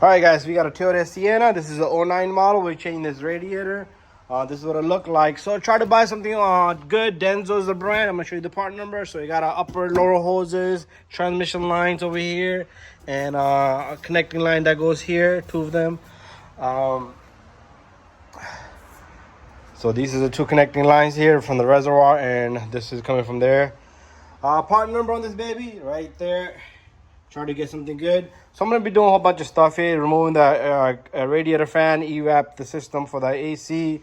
Alright guys, we got a Toyota Sienna. This is a '09 model. We're changing this radiator. This is what it looked like. So try to buy something good. Denso is the brand. I'm going to show you the part number. So you got our upper lower hoses, transmission lines over here, and a connecting line that goes here, two of them. So these are the two connecting lines here from the reservoir, and this is coming from there. Part number on this baby right there. Try to get something good. So I'm going to be doing a whole bunch of stuff here, removing the radiator fan, evap the system for the AC,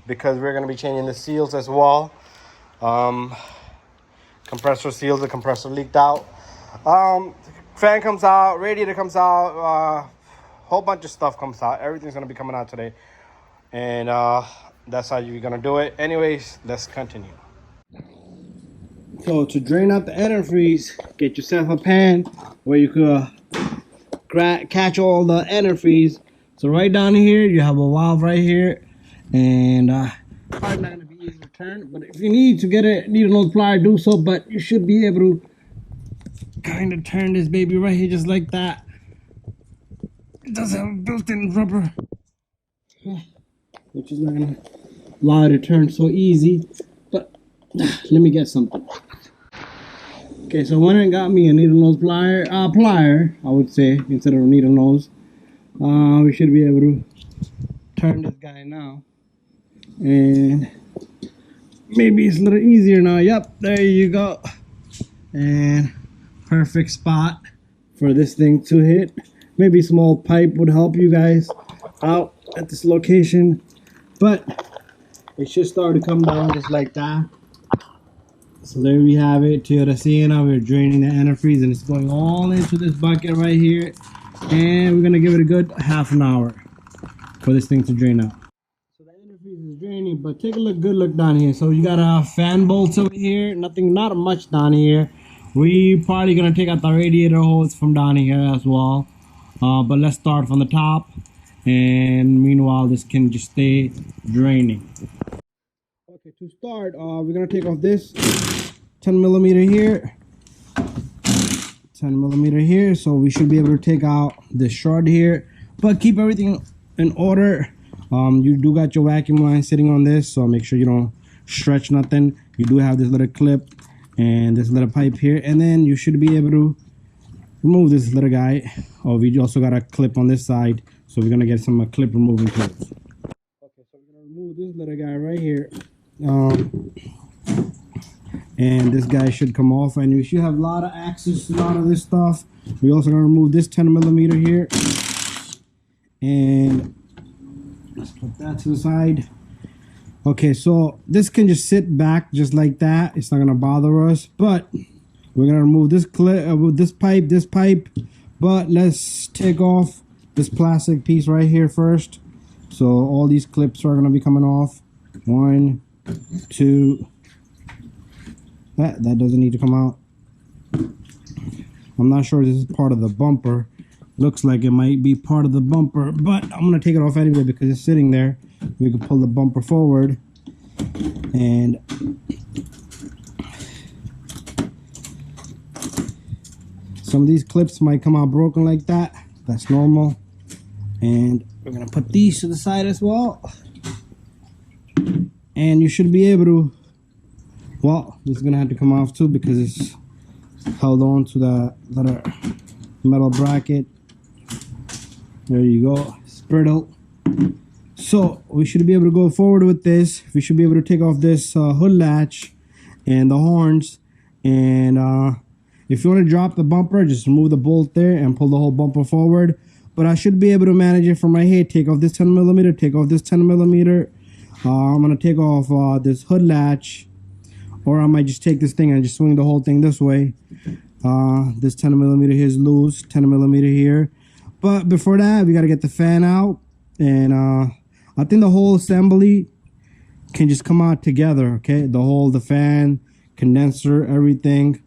because we're going to be changing the seals as well. Compressor seals, the compressor leaked out. Fan comes out, radiator comes out, whole bunch of stuff comes out. Everything's going to be coming out today, and that's how you're going to do it. Anyways, let's continue. So to drain out the antifreeze, get yourself a pan where you could catch all the antifreeze. So right down here, you have a valve right here, and probably not gonna be easy to turn. But if you need to get a needle nose plier, do so. But you should be able to kind of turn this baby right here, just like that. It does have built-in rubber, which is not gonna allow it to turn so easy. But let me get something. Okay, so went and got me a needle nose plier, I would say, instead of a needle nose. We should be able to turn this guy now, and maybe it's a little easier now. Yep, there you go. And perfect spot for this thing to hit. Maybe a small pipe would help you guys out at this location, but it should start to come down just like that. So there we have it, Toyota Sienna. We're draining the antifreeze, and it's going all into this bucket right here. And we're gonna give it a good half an hour for this thing to drain out. So the antifreeze is draining, but take a good look down here. So you got a fan bolts over here, not much down here. We probably gonna take out the radiator hose from down here as well. But let's start from the top, and meanwhile this can just stay draining. Okay, to start, we're gonna take off this 10 millimeter here, 10 millimeter here. So we should be able to take out this short here, but keep everything in order. You do got your vacuum line sitting on this, so make sure you don't stretch nothing. You do have this little clip and this little pipe here, and then you should be able to remove this little guy. Oh, we also got a clip on this side, so we're gonna get some clip removing tools. Okay, so we're gonna remove this little guy right here. And this guy should come off, and we should have a lot of access to a lot of this stuff. We also gonna remove this 10 millimeter here, and let's put that to the side. Okay, so this can just sit back just like that. It's not gonna bother us, but we're gonna remove this clip with this pipe. But let's take off this plastic piece right here first. So all these clips are gonna be coming off. 1, 2. That doesn't need to come out. I'm not sure this is part of the bumper. Looks like it might be part of the bumper, but I'm gonna take it off anyway because it's sitting there. We can pull the bumper forward, and some of these clips might come out broken like that. That's normal. And we're gonna put these to the side as well. And you should be able to, well, this is gonna have to come off too because it's held on to the little metal bracket. There you go, sprittle. So we should be able to go forward with this. We should be able to take off this hood latch and the horns. And if you want to drop the bumper, just remove the bolt there and pull the whole bumper forward. But I should be able to manage it from right here. Take off this 10 millimeter, take off this 10 millimeter. I'm gonna take off this hood latch, or I might just take this thing and just swing the whole thing this way. This 10 millimeter here is loose, 10 millimeter here. But before that, we gotta get the fan out, and I think the whole assembly can just come out together. Okay, the fan, condenser, everything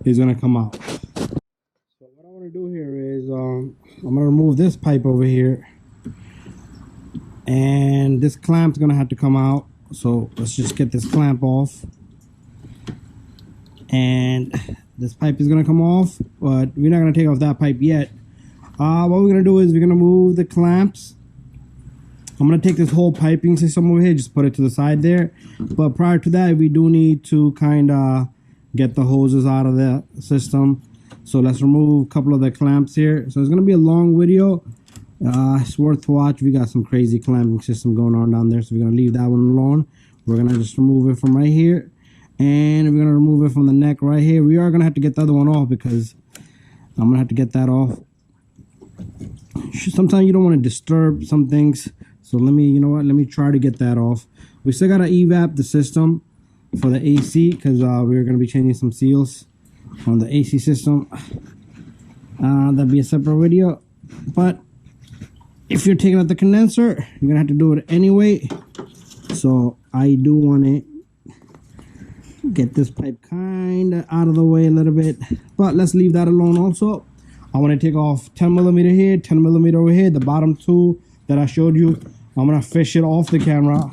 is gonna come out. So what I want to do here is I'm gonna remove this pipe over here. And this clamp's gonna have to come out, so let's just get this clamp off. And this pipe is gonna come off, but we're not gonna take off that pipe yet. What we're gonna do is we're gonna move the clamps. I'm gonna take this whole piping system over here, just put it to the side there. But prior to that, we do need to kind of get the hoses out of the system. So let's remove a couple of the clamps here. So it's gonna be a long video. It's worth to watch. We got some crazy clamping system going on down there, so we're gonna leave that one alone. We're gonna just remove it from right here, and we're gonna remove it from the neck right here. We are gonna have to get the other one off because I'm gonna have to get that off. Sometimes you don't want to disturb some things, so let me try to get that off. We still gotta evap the system for the AC because we're gonna be changing some seals on the AC system. That'll be a separate video, but if you're taking out the condenser, you're gonna have to do it anyway. So I do want to get this pipe kind of out of the way a little bit, but let's leave that alone. Also, I want to take off 10 millimeter here, 10 millimeter over here, the bottom two that I showed you. I'm gonna fish it off the camera.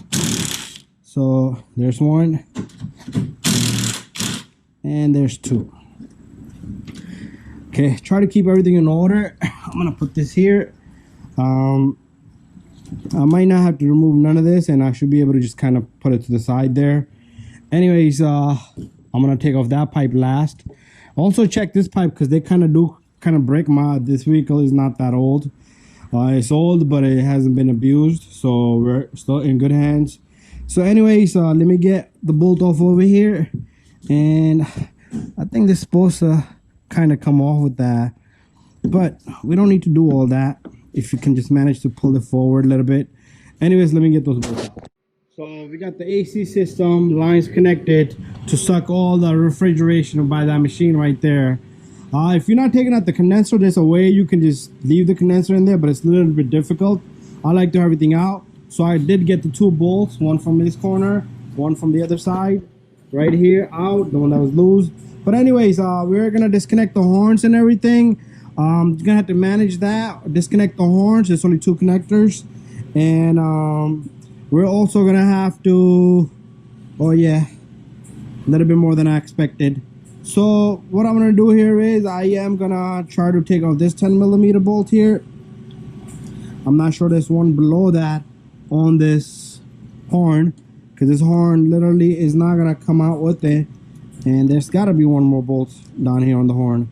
So there's one, and there's two. Okay, try to keep everything in order. I'm gonna put this here. I might not have to remove none of this, and I should be able to just kind of put it to the side there. Anyways, I'm gonna take off that pipe last. Also check this pipe because they kind of break this vehicle is not that old. It's old, but it hasn't been abused, so we're still in good hands. So anyways, let me get the bolt off over here, and I think this is supposed to kind of come off with that, but we don't need to do all that if you can just manage to pull it forward a little bit. Anyways, let me get those bolts out. So we got the AC system lines connected to suck all the refrigeration by that machine right there. If you're not taking out the condenser, there's a way you can just leave the condenser in there, but it's a little bit difficult. I like to have everything out, so I did get the two bolts, one from this corner, one from the other side right here out, the one that was loose. But anyways, we're gonna disconnect the horns and everything. You're gonna have to manage that, disconnect the horns. There's only two connectors, and we're also gonna have to, oh yeah, a little bit more than I expected. So what I'm gonna do here is I am gonna try to take off this 10 millimeter bolt here. I'm not sure there's one below that on this horn, because this horn literally is not gonna come out with it, and there's gotta be one more bolt down here on the horn.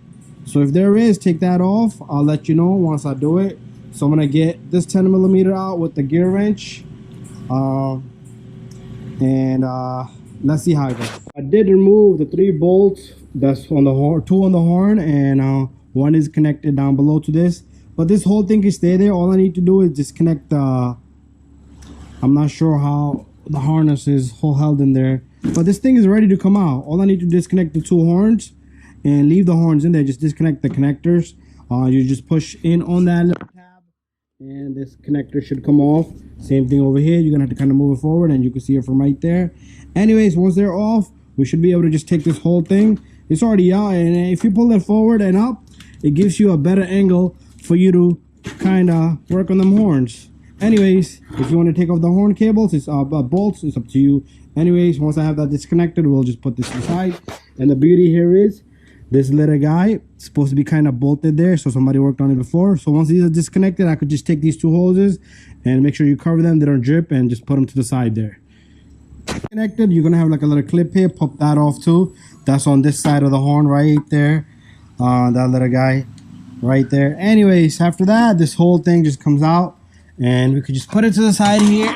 So if there is, take that off. I'll let you know once I do it. So I'm gonna get this 10 millimeter out with the gear wrench, and let's see how it goes. I did remove the 3 bolts that's on the horn, 2 on the horn, and 1 is connected down below to this. But this whole thing can stay there. All I need to do is disconnect the, I'm not sure how the harness is held in there, but this thing is ready to come out. All I need to disconnect the 2 horns and leave the horns in there. Just disconnect the connectors. You just push in on that little tab, and this connector should come off. Same thing over here. You're gonna have to kind of move it forward, and you can see it from right there. Anyways, once they're off, we should be able to just take this whole thing. It's already out, and if you pull it forward and up, it gives you a better angle for you to kind of work on them horns. Anyways, if you want to take off the horn cables, it's bolts, it's up to you. Anyways, once I have that disconnected, we'll just put this aside. And the beauty here is this little guy is supposed to be kind of bolted there, so somebody worked on it before. So once these are disconnected, I could just take these 2 hoses and make sure you cover them, they don't drip, and just put them to the side there. Connected, you're gonna have like a little clip here. Pop that off too. That's on this side of the horn right there. That little guy right there. Anyways, after that, this whole thing just comes out, and we could just put it to the side here.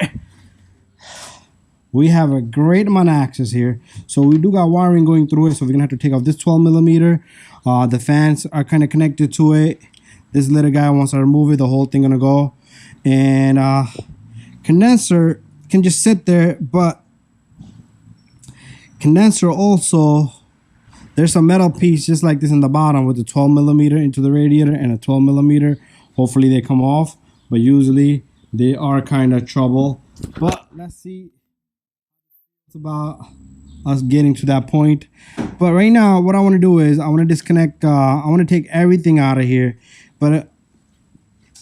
We have a great amount of access here, so we do got wiring going through it. So we're gonna have to take off this 12 millimeter. The fans are kind of connected to it. This little guy, once I remove it, the whole thing gonna go. And condenser can just sit there, but condenser also, there's a metal piece just like this in the bottom with the 12 millimeter into the radiator and a 12 millimeter. Hopefully they come off, but usually they are kind of trouble. But let's see. It's about us getting to that point. But right now, what I want to do is I want to disconnect. I want to take everything out of here, but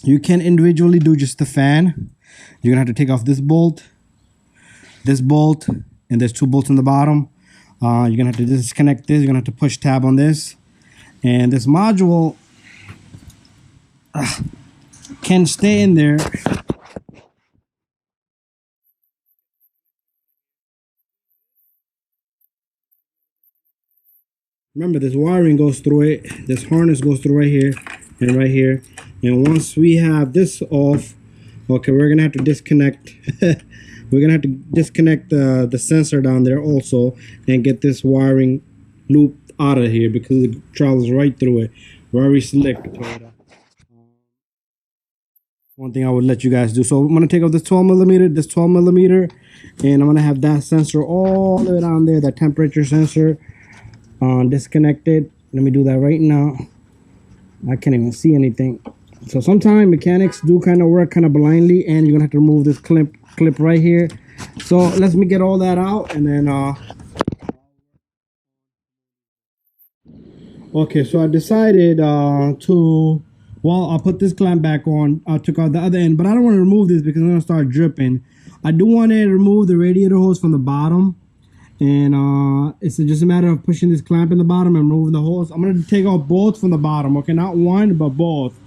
you can individually do just the fan. You're gonna have to take off this bolt, and there's 2 bolts in the bottom. You're gonna have to disconnect this. You're gonna have to push tab on this, and this module can stay in there. Remember, this wiring goes through it. This harness goes through right here and right here. And once we have this off, okay, we're gonna have to disconnect. We're gonna have to disconnect the sensor down there also and get this wiring looped out of here because it travels right through it. Very slick. One thing I would let you guys do. So I'm gonna take off this 12 millimeter, and I'm gonna have that sensor all the way down there, that temperature sensor, disconnected. Let me do that right now. I can't even see anything. So sometimes mechanics do kind of work kind of blindly, and you're gonna have to remove this clip right here. So let me get all that out, and then okay, so I decided to, well, I'll put this clamp back on. I took out the other end, but I don't want to remove this because I'm gonna start dripping. I do want to remove the radiator hose from the bottom, and it's just a matter of pushing this clamp in the bottom and removing the hose. I'm gonna take out both from the bottom, okay, not one but both.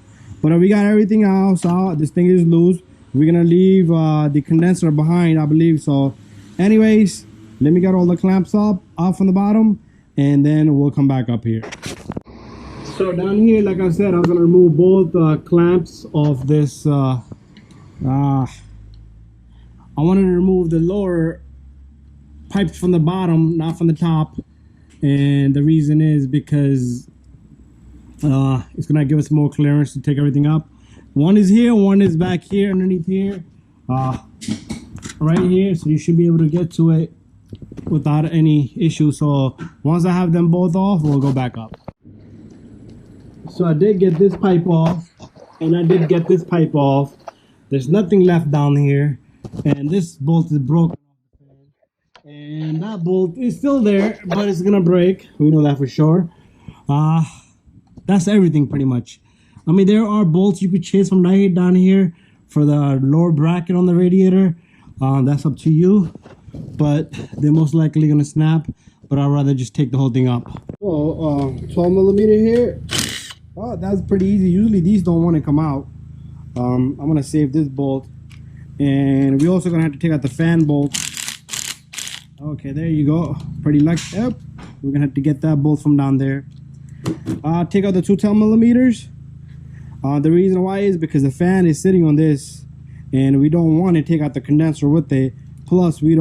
But we got everything else out. This thing is loose. We're gonna leave the condenser behind, I believe. So anyways, let me get all the clamps off from the bottom, and then we'll come back up here. So down here, like I said, I'm gonna remove both clamps of this. I wanted to remove the lower pipes from the bottom, not from the top, and the reason is because it's gonna give us more clearance to take everything up. One is here, one is back here, underneath here, right here. So you should be able to get to it without any issue. So once I have them both off, we'll go back up. So I did get this pipe off, and I did get this pipe off. There's nothing left down here, and this bolt is broken, and that bolt is still there, but it's gonna break. We know that for sure. That's everything pretty much. I mean, there are bolts you could chase from right down here for the lower bracket on the radiator. That's up to you, but they're most likely gonna snap, but I'd rather just take the whole thing up. So 12 millimeter here. Oh, that's pretty easy. Usually these don't want to come out. I'm gonna save this bolt, and we're also gonna have to take out the fan bolt. Okay, there you go. Pretty lucky. Yep, we're gonna have to get that bolt from down there. Take out the 210 millimeters. The reason why is because the fan is sitting on this, and we don't want to take out the condenser with it. Plus, we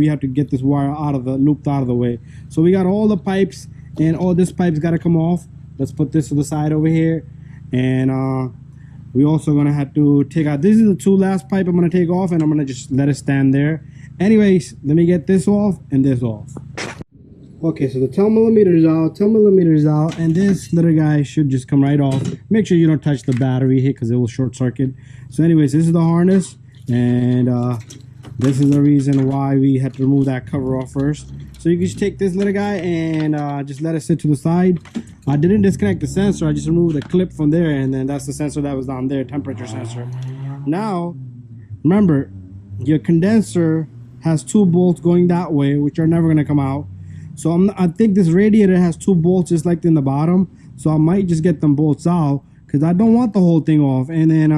have to get this wire looped out of the way. So we got all the pipes, and all this pipe's got to come off. Let's put this to the side over here, and we also gonna have to take out. This is the two last pipe I'm gonna take off, and I'm gonna just let it stand there. Anyways, let me get this off and this off. Okay, so the 10 millimeters out, and this little guy should just come right off. Make sure you don't touch the battery here because it will short circuit. So anyways, this is the harness, and this is the reason why we had to remove that cover off first. So you can just take this little guy and just let it sit to the side. I didn't disconnect the sensor, I just removed the clip from there, and then that's the sensor that was down there, temperature sensor. Now, remember, your condenser has two bolts going that way, which are never gonna come out. So I think this radiator has two bolts just like in the bottom. So I might just get them bolts out because I don't want the whole thing off. And then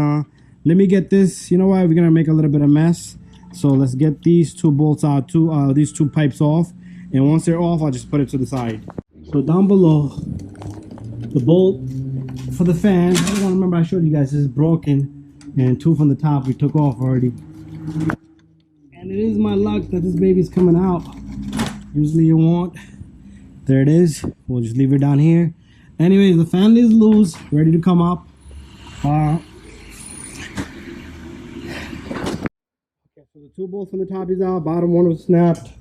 let me get this. You know what? We're gonna make a little bit of mess. So let's get these two bolts out too. These two pipes off. And once they're off, I'll just put it to the side. So down below, the bolt for the fan. I don't remember I showed you guys this is broken, and two from the top we took off already. And it is my luck that this baby's coming out. Usually you won't. There it is. We'll just leave it down here. Anyways, the fan is loose, ready to come up. Okay, so the two bolts on the top is out, bottom one was snapped.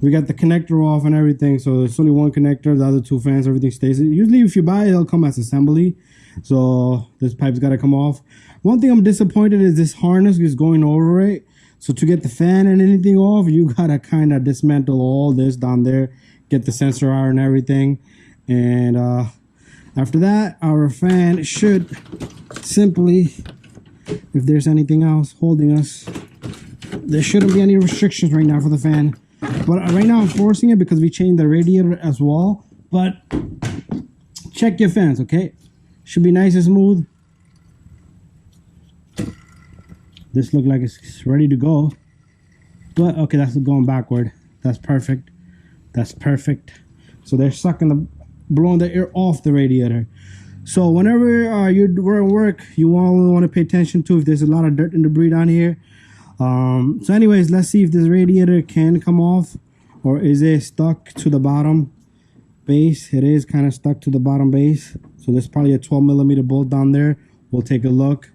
We got the connector off and everything, so there's only one connector, the other two fans, everything stays. Usually if you buy it, it'll come as assembly. So this pipe's gotta come off. One thing I'm disappointed is this harness is going over it. So to get the fan and anything off, you gotta kind of dismantle all this down there, get the sensor out and everything. And after that, our fan should simply, if there's anything else holding us, there shouldn't be any restrictions right now for the fan. But right now I'm forcing it because we changed the radiator as well. But check your fans, okay? Should be nice and smooth. This looked like it's ready to go. But okay, that's going backward. That's perfect. That's perfect. So they're blowing the air off the radiator. So whenever you're at work, you want to pay attention to if there's a lot of dirt and debris down here. So anyways, let's see if this radiator can come off, or is it stuck to the bottom base. It is kind of stuck to the bottom base. So there's probably a 12mm bolt down there. We'll take a look.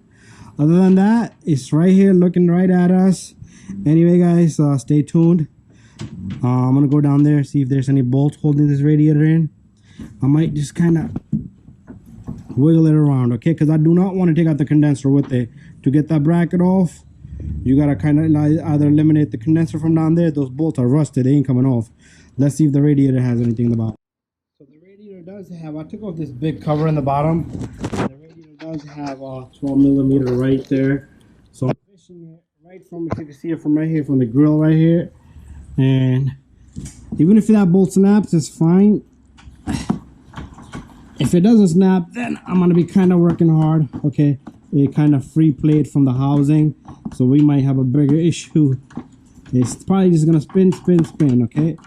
Other than that, it's right here looking right at us. Anyway, guys, stay tuned. I'm gonna go down there, see if there's any bolts holding this radiator in. I might just kind of wiggle it around, okay? Because I do not want to take out the condenser with it. To get that bracket off, you gotta kind of either eliminate the condenser from down there. Those bolts are rusted, they ain't coming off. Let's see if the radiator has anything in the bottom. So the radiator does have, I took off this big cover in the bottom. The radiator does have a 12mm right there. So I'm fishing it right from, if you can see it from right here, from the grill right here. And even if that bolt snaps, it's fine. If it doesn't snap, then I'm gonna be kind of working hard. Okay, it kind of free played from the housing, so we might have a bigger issue. It's probably just gonna spin. Okay,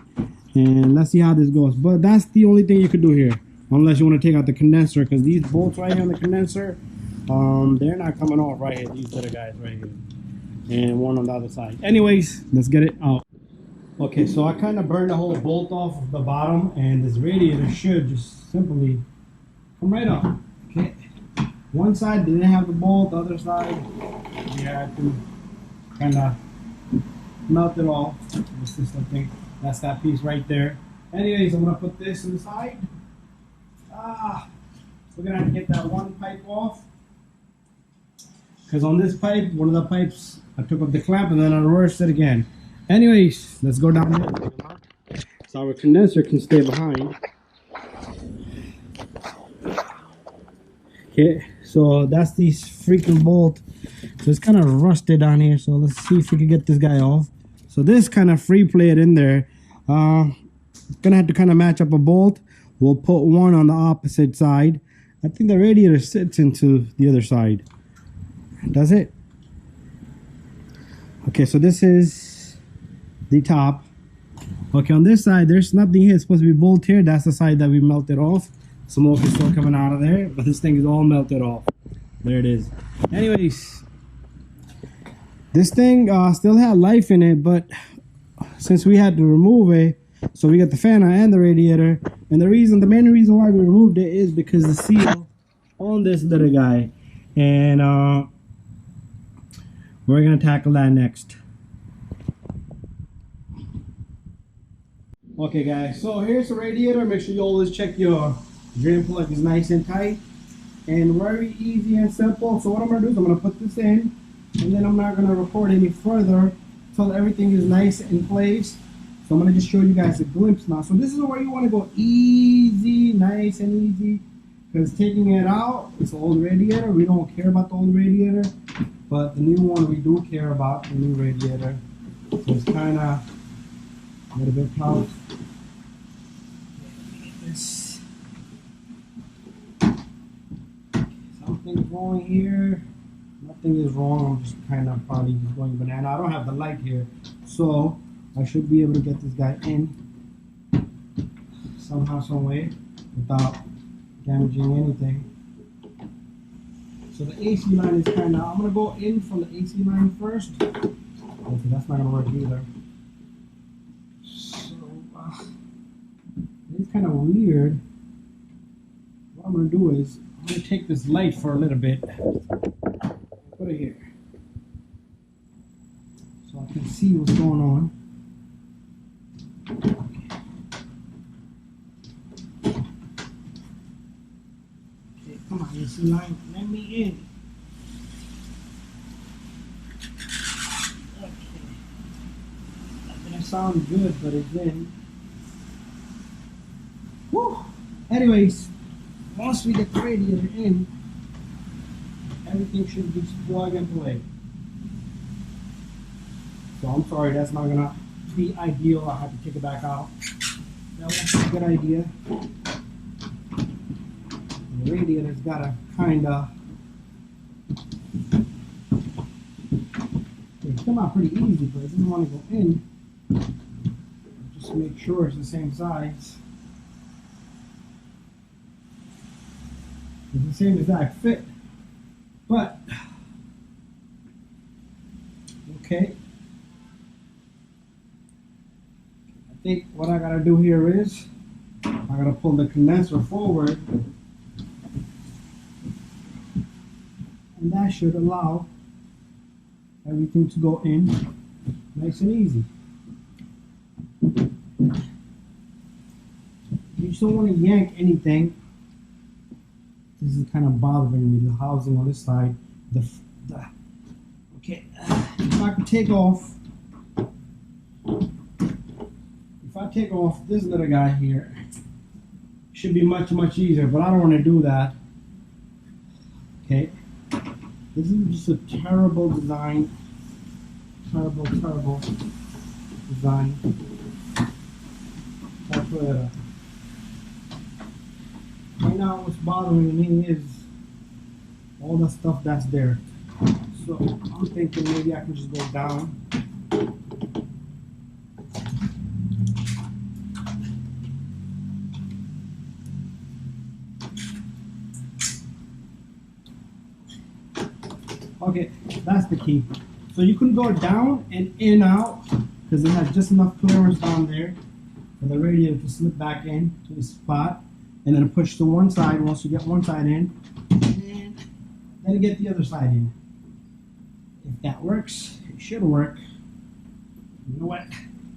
and let's see how this goes. But that's the only thing you could do here, unless you want to take out the condenser, because these bolts right here on the condenser, they're not coming off right here. These little guys right here, and one on the other side. Anyways, let's get it out. Okay, so I kind of burned the whole bolt off of the bottom, and this radiator should just simply come right up. Okay, one side didn't have the bolt, the other side we had to kind of melt it off. This is something, that's that piece right there. Anyways, I'm gonna put this inside. We're gonna have to get that one pipe off, because on this pipe, one of the pipes, I took off the clamp and then I reversed it again. Anyways, let's go down there so our condenser can stay behind. Okay, so that's this freaking bolt. So it's kind of rusted on here. So let's see if we can get this guy off. So this kind of free played in there. Gonna have to kind of match up a bolt. We'll put one on the opposite side. I think the radiator sits into the other side. Does it? Okay, so this is the top. Okay, on this side, there's nothing here. It's supposed to be bolt here. That's the side that we melted off. Smoke is still coming out of there, but this thing is all melted off. There it is. Anyways, this thing still had life in it, but since we had to remove it, so we got the fan and the radiator, and the main reason why we removed it is because the seal on this little guy, and we're gonna tackle that next. Okay, guys, so here's the radiator. Make sure you always check your drain plug is nice and tight, and very easy and simple. So what I'm gonna do is I'm gonna put this in, and then I'm not gonna record any further until everything is nice in place. So I'm gonna just show you guys a glimpse now. So this is where you want to go easy, nice and easy, because taking it out, it's an old radiator. We don't care about the old radiator, but the new one we do care about, the new radiator. So it's kind of a little bit tough. This something's wrong here. Nothing is wrong. I'm just kind of probably just going banana. I don't have the light here, so I should be able to get this guy in somehow, some way, without damaging anything. So the AC line is kind of, I'm going to go in from the AC line first. Okay, that's not going to work either. So, it's kind of weird. What I'm going to do is, I'm going to take this light for a little bit. Put it here. So I can see what's going on. Okay, come on, AC line, let me in. Okay. That didn't sound good, but it's in. Woo! Anyways, once we get the radiator in, everything should be plug and play. So I'm sorry, that's not gonna be ideal. I have to take it back out. That was a good idea. The radiator's gotta kinda come out pretty easy, but it doesn't want to go in. Just make sure it's the same size. It's the same exact fit. But, okay. I think what I gotta do here is, I gotta pull the condenser forward. And that should allow everything to go in nice and easy. You just don't want to yank anything. This is kind of bothering me, the housing on this side. Okay, if I could take off, this little guy here, should be much easier, but I don't want to do that. Okay, this is just a terrible design. Terrible design. That's what right now what's bothering me is all the stuff that's there. So I'm thinking maybe I can just go down. Okay, that's the key. So you can go down and in out because it has just enough clearance down there for the radiator to slip back in to the spot, and then push to one side once you get one side in, and then get the other side in. If that works, it should work. You know what?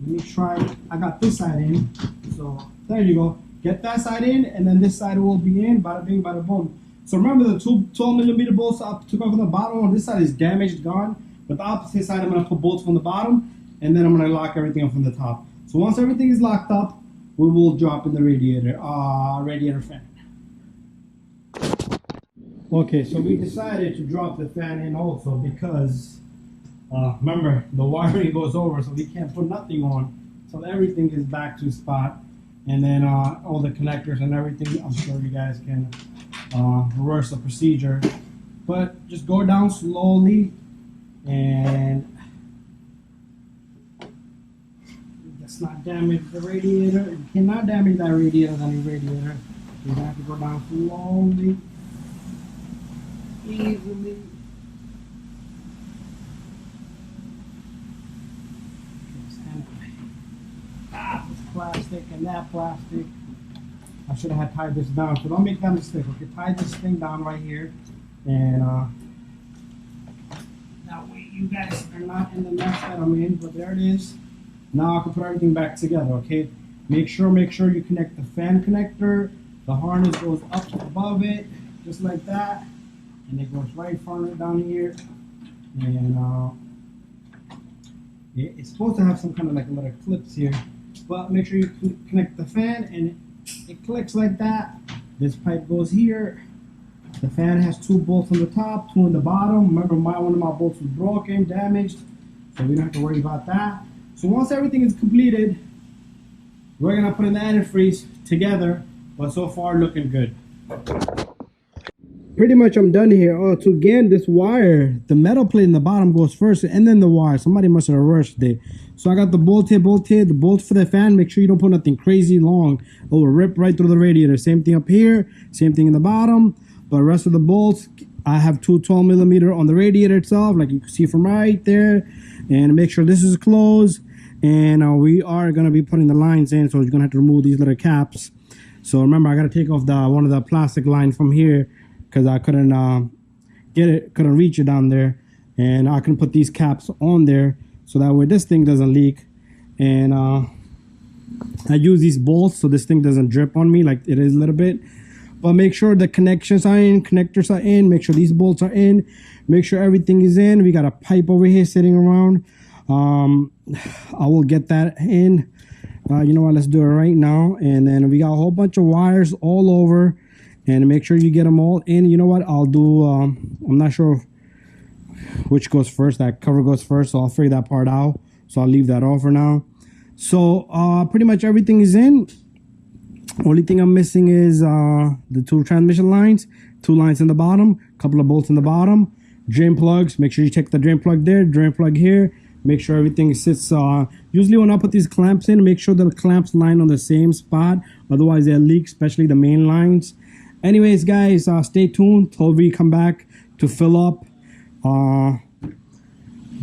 Let me try. I got this side in, so there you go. Get that side in, and then this side will be in. Bada bing, bada boom. So remember the two 12mm bolts I took off on the bottom one. This side is damaged, gone. But the opposite side, I'm going to put bolts from the bottom, and then I'm going to lock everything up from the top. So once everything is locked up, we will drop in the radiator fan. Okay, so we decided to drop the fan in also because, remember, the wiring goes over, so we can't put nothing on. So everything is back to spot. And then all the connectors and everything, I'm sure you guys can reverse the procedure. But just go down slowly. And let's not damage the radiator. You cannot damage that radiator on your radiator. You have to go down slowly, easily. This plastic and that plastic. I should have tied this down. So don't make that mistake. Okay, tie this thing down right here, and that way you guys are not in the mess that I'm in, but there it is. Now I can put everything back together, okay? Make sure you connect the fan connector. The harness goes up above it, just like that. And it goes right further down here. And it's supposed to have some kind of like little clips here. But make sure you connect the fan, and it clicks like that. This pipe goes here. The fan has 2 bolts on the top, 2 on the bottom. Remember, one of my bolts was broken, damaged, so we don't have to worry about that. So once everything is completed, we're gonna put in the antifreeze together, but so far looking good. Pretty much I'm done here. Oh, so again, this wire, the metal plate in the bottom goes first, and then the wire. Somebody must have reversed it. So I got the bolt here, the bolts for the fan. Make sure you don't put nothing crazy long. It will rip right through the radiator. Same thing up here, same thing in the bottom. But the rest of the bolts, I have 2 12mm on the radiator itself, like you can see from right there. And make sure this is closed. And we are going to be putting the lines in, so you're going to have to remove these little caps. So remember, I got to take off one of the plastic lines from here because I couldn't couldn't reach it down there. And I can put these caps on there so that way this thing doesn't leak. And I use these bolts so this thing doesn't drip on me like it is a little bit. But make sure the connections are in, connectors are in, make sure these bolts are in, make sure everything is in. We got a pipe over here sitting around. I will get that in. You know what, let's do it right now. And then we got a whole bunch of wires all over, and make sure you get them all in. You know what, I'll do, I'm not sure which goes first. That cover goes first, so I'll figure that part out. So I'll leave that off for now. So pretty much everything is in. Only thing I'm missing is the 2 transmission lines, 2 lines in the bottom, couple of bolts in the bottom, drain plugs. Make sure you check the drain plug there, drain plug here, Make sure everything sits. Usually when I put these clamps in, make sure the clamps line on the same spot. Otherwise they'll leak, especially the main lines. Anyways, guys, stay tuned till we come back to fill up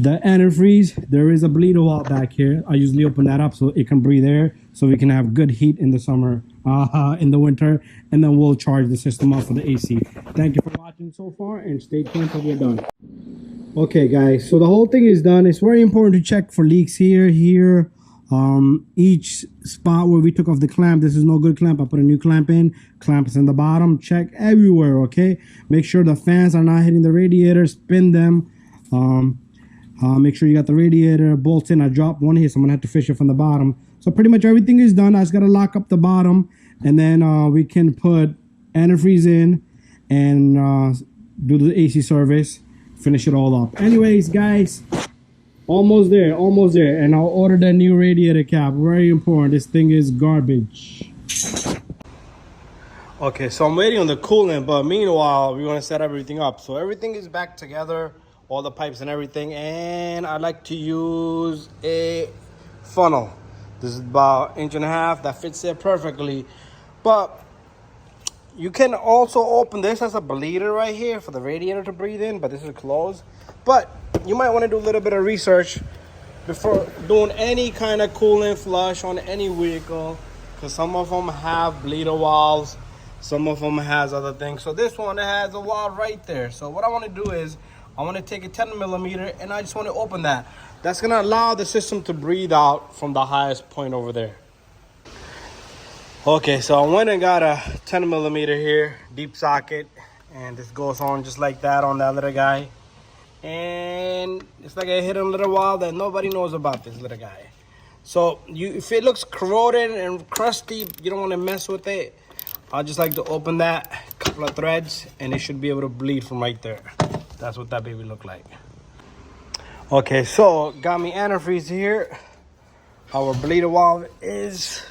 the antifreeze. There is a bleeder valve back here. I usually open that up so it can breathe air, so we can have good heat in the summer, in the winter, and then we'll charge the system up for the AC. Thank you for watching so far, and stay tuned till we're done. Okay, guys, so the whole thing is done. It's very important to check for leaks here, each spot where we took off the clamp. This is no good clamp. I put a new clamp in. Clamp is in the bottom. Check everywhere, okay? Make sure the fans are not hitting the radiator. Spin them. Make sure you got the radiator bolts in. I dropped one here, so I'm gonna have to fish it from the bottom. So pretty much everything is done. I just gotta lock up the bottom, and then we can put antifreeze in and do the AC service, finish it all up. Anyways, guys, almost there, and I'll order that new radiator cap. Very important. This thing is garbage. Okay, so I'm waiting on the coolant, but meanwhile we want to set everything up. So everything is back together, all the pipes and everything, and I like to use a funnel. This is about 1.5 inches. That fits there perfectly. But you can also open this as a bleeder right here for the radiator to breathe in, but this is closed. But you might want to do a little bit of research before doing any kind of coolant flush on any vehicle, because some of them have bleeder valves, some of them has other things. So this one has a valve right there. So what I want to do is I want to take a 10mm and I just want to open that. That's going to allow the system to breathe out from the highest point over there. Okay, so I went and got a 10mm here, deep socket, and this goes on just like that on that little guy. And it's like a hidden little valve that nobody knows about, this little guy. So if it looks corroded and crusty, you don't want to mess with it. I just like to open that, couple of threads, and it should be able to bleed from right there. That's what that baby look like. Okay, so got me antifreeze here. Our bleeder valve is,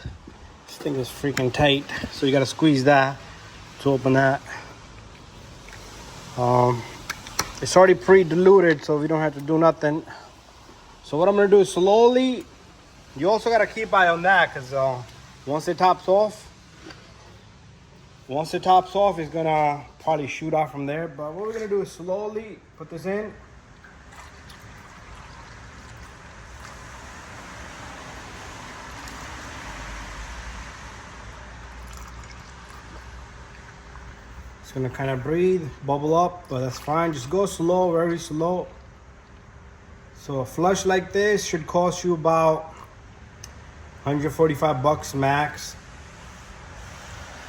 this thing is freaking tight, so you gotta squeeze that to open that. It's already pre-diluted, so we don't have to do nothing. So what I'm gonna do is slowly, you also gotta keep eye on that, because once it tops off, it's gonna probably shoot off from there. But what we're gonna do is slowly put this in. It's gonna kind of breathe, bubble up, but that's fine. Just go slow, very slow. So a flush like this should cost you about $145 max,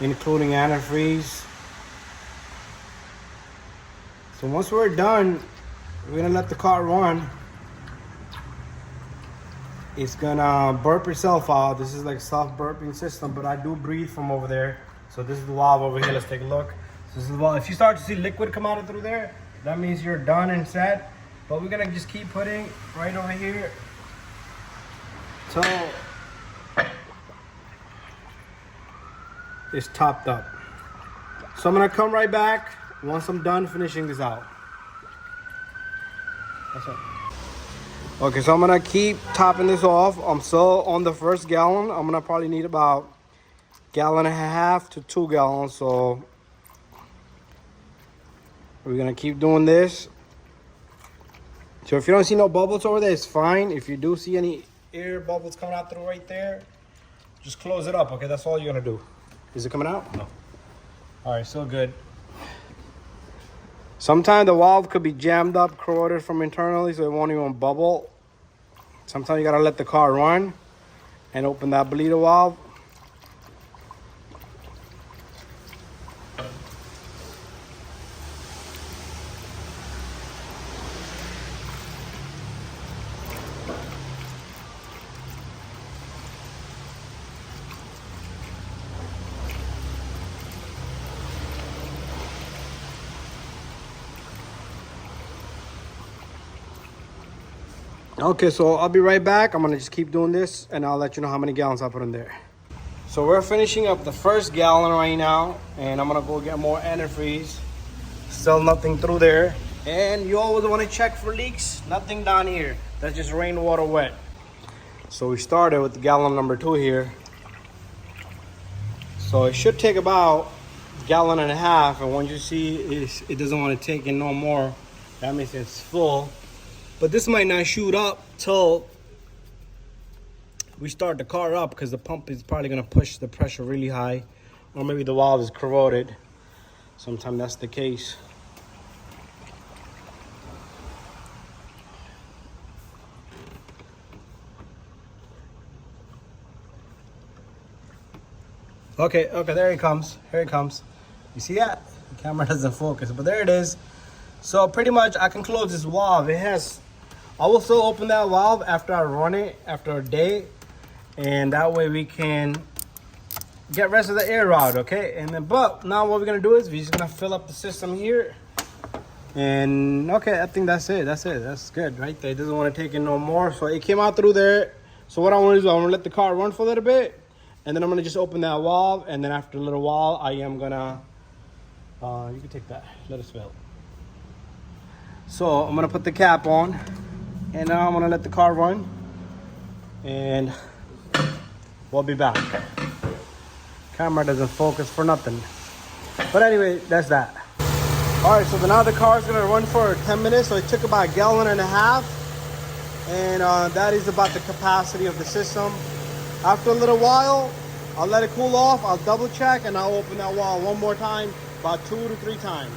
including antifreeze. So once we're done, we're gonna let the car run. It's gonna burp itself out. This is like self-burping system, but I do breathe from over there. So this is the valve over here. Let's take a look. So this is the valve. If you start to see liquid come out of through there, that means you're done and set. But we're gonna just keep putting right over here. So it's topped up. So I'm gonna come right back once I'm done finishing this out. That's it. Okay, so I'm gonna keep topping this off. I'm still on the first gallon. I'm gonna probably need about 1.5 to 2 gallons. So we're gonna keep doing this. So if you don't see no bubbles over there, it's fine. If you do see any air bubbles coming out through right there, just close it up. Okay, that's all you're gonna do. Is it coming out? No. All right, still good. Sometimes the valve could be jammed up, corroded from internally, so it won't even bubble. Sometimes you gotta let the car run and open that bleeder valve. Okay, so I'll be right back. I'm gonna just keep doing this and I'll let you know how many gallons I put in there. So we're finishing up the first gallon right now, and I'm gonna go get more antifreeze. Still nothing through there. And you always want to check for leaks. Nothing down here. That's just rainwater wet. So we started with the gallon number 2 here. So it should take about a gallon and a half. And once you see it doesn't want to take in no more, that means it's full. But this might not shoot up till we start the car up, because the pump is probably going to push the pressure really high. Or maybe the valve is corroded. Sometimes that's the case. Okay, there he comes. Here he comes. You see that? The camera doesn't focus, but there it is. So pretty much I can close this valve. I will still open that valve after I run it, after a day. And that way we can get rest of the air out, okay? And then, but now what we're gonna do is we're just gonna fill up the system here. And okay, I think that's it. That's good right there. It doesn't want to take in no more. So it came out through there. So what I want to do, I want to let the car run for a little bit. And then I'm going to just open that valve. And then after a little while, I am going to, you can take that. Let us fill. So I'm going to put the cap on. And now I'm going to let the car run. And we'll be back. Camera doesn't focus for nothing. But anyway, that's that. All right, so now the car is going to run for 10 minutes. So it took about a gallon and a half. And that is about the capacity of the system. After a little while, I'll let it cool off. I'll double check and I'll open that valve one more time, about 2 to 3 times.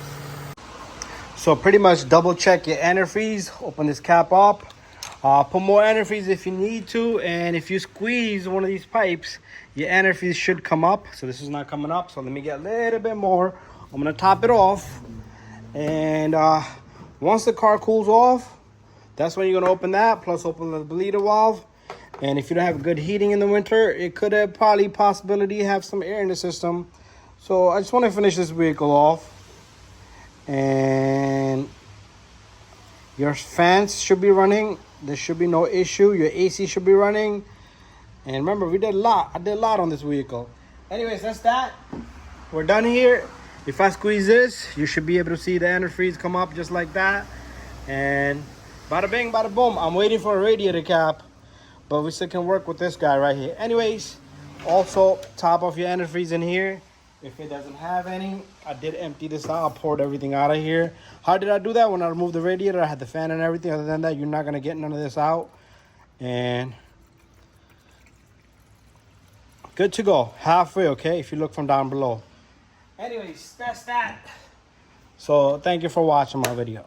So pretty much double check your antifreeze. Open this cap up. Put more antifreeze if you need to. And if you squeeze one of these pipes, your antifreeze should come up. So this is not coming up. So let me get a little bit more. I'm going to top it off. And once the car cools off, that's when you're going to open that. Plus open the bleeder valve. And if you don't have good heating in the winter, it could have probably possibility have some air in the system. So I just want to finish this vehicle off. And your fans should be running. There should be no issue. Your AC should be running. And remember, we did a lot. I did a lot on this vehicle. Anyways, that's that. We're done here. If I squeeze this, you should be able to see the antifreeze come up just like that. And bada bing, bada boom. I'm waiting for a radiator cap. But we still can work with this guy right here. Anyways, also top off your antifreeze in here. If it doesn't have any, I did empty this out. I poured everything out of here. How did I do that? When I removed the radiator, I had the fan and everything. Other than that, you're not going to get none of this out. And good to go. Halfway, okay? If you look from down below. Anyways, that's that. So thank you for watching my video.